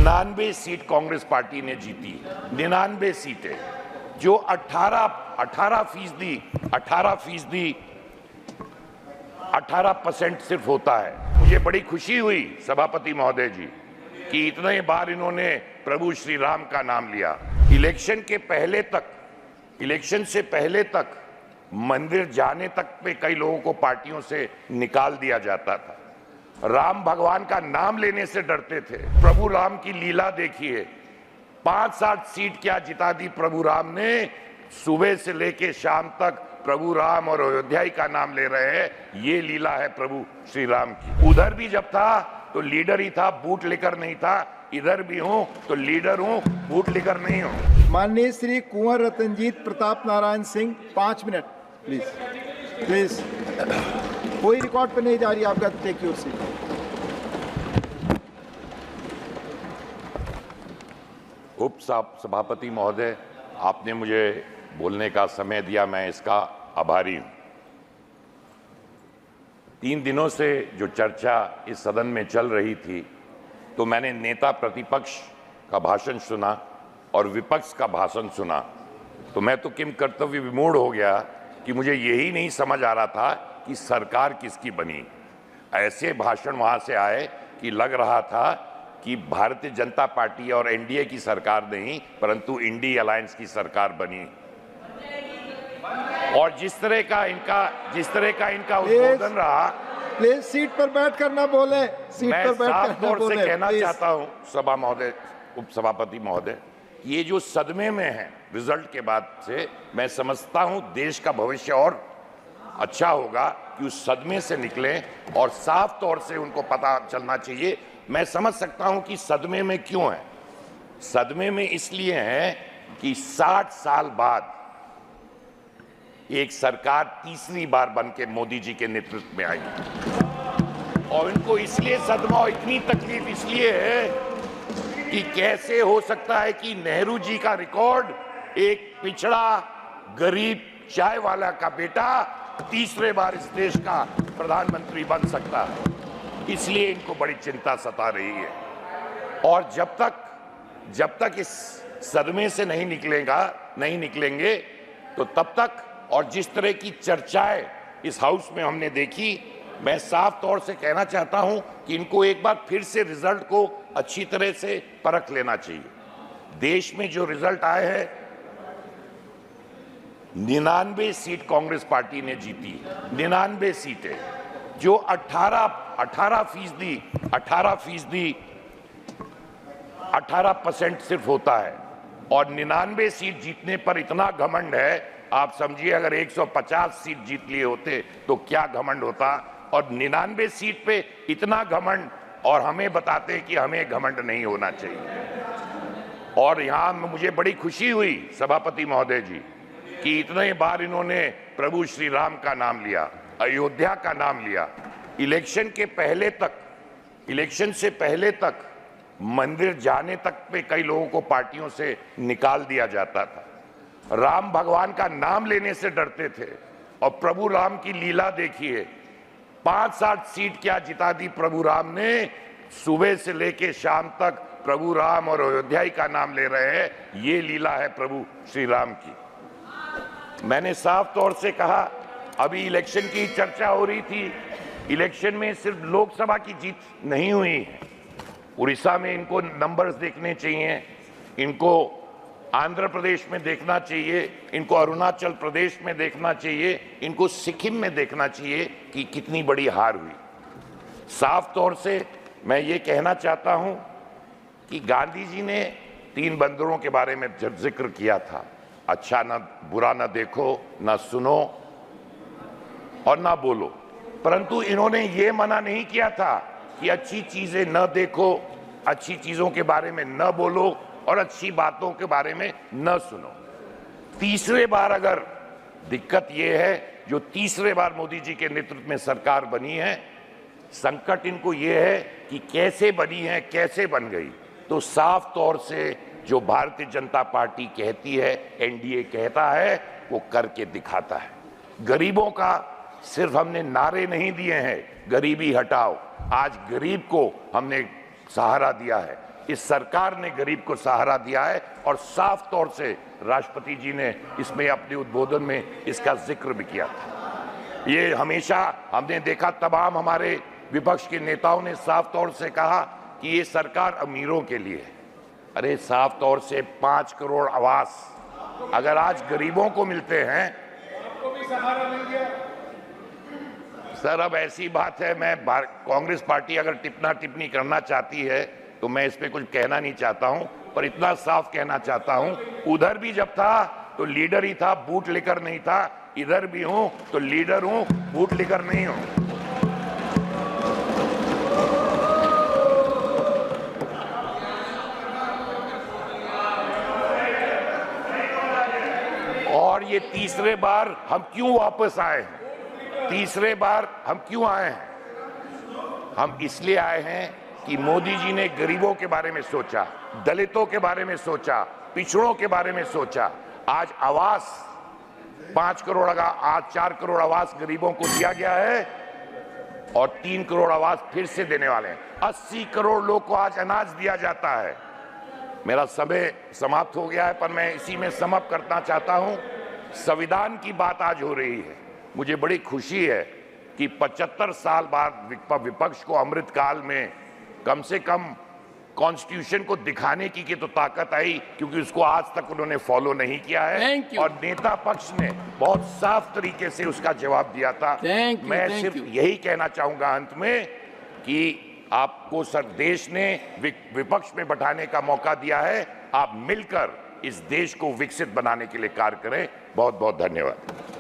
99 seat Congress party ने जीती, 99 सीटें, जो 18% सिर्फ होता है। मुझे बड़ी खुशी हुई सभापति महोदय जी कि इतने बार इन्होंने प्रभु श्री राम का नाम लिया। इलेक्शन से पहले तक मंदिर जाने तक पे कई लोगों को पार्टियों से निकाल दिया जाता था। राम भगवान का नाम लेने से डरते थे। प्रभु राम की लीला देखिए, 5-7 सीट क्या जिता दी प्रभु राम ने। सुबह से लेके शाम तक प्रभु राम और अयोध्या का नाम ले रहे हैं। ये लीला है प्रभु श्री राम की। उधर भी जब था तो लीडर ही था, बूट लेकर नहीं था। इधर भी हूं तो लीडर हूं, बूट लेकर नहीं हूं। माननीय श्री कुंवर रतनजीत प्रताप नारायण सिंह, 5 मिनट प्लीज। कोई रिकॉर्ड पे नहीं जा रही आपका, टेक योर सीट। उप सभापति महोदय, आपने मुझे बोलने का समय दिया, मैं इसका आभारी हूं। 3 दिनों से जो चर्चा इस सदन में चल रही थी, तो मैंने नेता प्रतिपक्ष का भाषण सुना और विपक्ष का भाषण सुना, तो मैं तो किम कर्तव्य विमूढ़ हो गया कि मुझे यही नहीं समझ आ रहा था कि सरकार किसकी बनी। ऐसे भाषण वहां से आए कि लग रहा था कि भारतीय जनता पार्टी और एनडीए की सरकार नहीं, परंतु इंडी अलायंस की सरकार बनी। और जिस तरह का इनका उद्बोधन रहा, प्लीज सीट पर बैठ कर ना बोले, सीट पर बैठ कर ना बोले। मैं साफ तौर से कहना चाहता हूं सभा महोदय, उप सभापति महोदय, ये जो सदमे में है रिजल्ट के बाद से, मैं समझता हूं देश का भविष्य और अच्छा होगा कि उस सदमे से निकलें और साफ तौर से उनको पता चलना चाहिए। मैं समझ सकता हूं कि सदमे में क्यों है। सदमे में इसलिए है कि 60 साल बाद एक सरकार तीसरी बार बन के मोदी जी के नेतृत्व में आई, और इनको इसलिए सदमा और इतनी तकलीफ इसलिए है कि कैसे हो सकता है कि नेहरू जी का रिकॉर्ड, एक पिछड़ा गरीब चाय वाला का बेटा तीसरे बार इस देश का प्रधानमंत्री बन सकता है। इसलिए इनको बड़ी चिंता सता रही है। और जब तक इस सदमे से नहीं निकलेंगे तो तब तक, और जिस तरह की चर्चाएं इस हाउस में हमने देखी, मैं साफ तौर से कहना चाहता हूं कि इनको एक बार फिर से रिजल्ट को अच्छी तरह से परख लेना चाहिए। देश में जो रिजल्ट आए हैं, 99 सीट कांग्रेस पार्टी ने जीती, 99 सीटें, जो 18% सिर्फ होता है। और 99 सीट जीतने पर इतना घमंड है, आप समझिए अगर 150 सीट जीत लिए होते तो क्या घमंड होता। और 99 सीट पे इतना घमंड, और हमें बताते हैं कि हमें घमंड नहीं होना चाहिए। और यहां मुझे बड़ी खुशी हुई सभापति महोदय जी कि इतने बार इन्होंने प्रभु श्री राम का नाम लिया, अयोध्या का नाम लिया। इलेक्शन से पहले तक मंदिर जाने तक पे कई लोगों को पार्टियों से निकाल दिया जाता था। राम भगवान का नाम लेने से डरते थे। और प्रभु राम की लीला देखिए, 5-7 सीट क्या जिता दी प्रभु राम ने। सुबह से लेके शाम तक प्रभु राम और अयोध्या का नाम ले रहे हैं। ये लीला है प्रभु श्री राम की। मैंने साफ तौर से कहा, अभी इलेक्शन की चर्चा हो रही थी। इलेक्शन में सिर्फ लोकसभा की जीत नहीं हुई है। उड़ीसा में इनको नंबर्स देखने चाहिए, इनको आंध्र प्रदेश में देखना चाहिए, इनको अरुणाचल प्रदेश में देखना चाहिए, इनको सिक्किम में देखना चाहिए कि कितनी बड़ी हार हुई। साफ तौर से मैं ये कहना चाहता हूं कि गांधी जी ने 3 बंदरों के बारे में जिक्र किया था, अच्छा ना बुरा ना देखो, ना सुनो और ना बोलो। परंतु इन्होंने ये मना नहीं किया था कि अच्छी चीजें न देखो, अच्छी चीजों के बारे में न बोलो और अच्छी बातों के बारे में न सुनो। तीसरे बार अगर दिक्कत यह है, जो तीसरे बार मोदी जी के नेतृत्व में सरकार बनी है, संकट इनको यह है कि कैसे बनी है, कैसे बन गई। तो साफ तौर से जो भारतीय जनता पार्टी कहती है, एनडीए कहता है, वो करके दिखाता है। गरीबों का सिर्फ हमने नारे नहीं दिए हैं, गरीबी हटाओ। आज गरीब को हमने सहारा दिया है। इस सरकार ने गरीब को सहारा दिया है और साफ तौर से राष्ट्रपति जी ने इसमें अपने उद्बोधन में इसका जिक्र भी किया था। ये हमेशा हमने देखा, तमाम हमारे विपक्ष के नेताओं ने साफ तौर से कहा कि ये सरकार अमीरों के लिए है। अरे साफ तौर से 5 करोड़ आवास अगर आज गरीबों को मिलते हैं, सर अब ऐसी बात है, मैं कांग्रेस पार्टी अगर टिप्पणी करना चाहती है तो मैं इस पे कुछ कहना नहीं चाहता हूं, पर इतना साफ कहना चाहता हूं, उधर भी जब था तो लीडर ही था, बूट लेकर नहीं था। इधर भी हूं तो लीडर हूं, बूट लेकर नहीं हूं। और ये तीसरे बार हम क्यों वापस आए हैं? तीसरे बार हम क्यों आए हैं? हम इसलिए आए हैं कि मोदी जी ने गरीबों के बारे में सोचा, दलितों के बारे में सोचा, पिछड़ों के बारे में सोचा। आज आवास 5 करोड़ का, आज 4 करोड़ आवास गरीबों को दिया गया है और 3 करोड़ आवास फिर से देने वाले हैं। 80 करोड़ लोग को आज अनाज दिया जाता है। मेरा समय समाप्त हो गया है, पर मैं इसी में समाप्त करना चाहता हूं। संविधान की बात आज हो रही है। मुझे बड़ी खुशी है कि 75 साल बाद विपक्ष को अमृतकाल में कम से कम कॉन्स्टिट्यूशन को दिखाने की तो ताकत आई, क्योंकि उसको आज तक उन्होंने फॉलो नहीं किया है और नेता पक्ष ने बहुत साफ तरीके से उसका जवाब दिया था। मैं सिर्फ यही कहना चाहूंगा अंत में कि आपको सर देश ने विपक्ष में बैठाने का मौका दिया है। आप मिलकर इस देश को विकसित बनाने के लिए कार्य करें। बहुत बहुत धन्यवाद।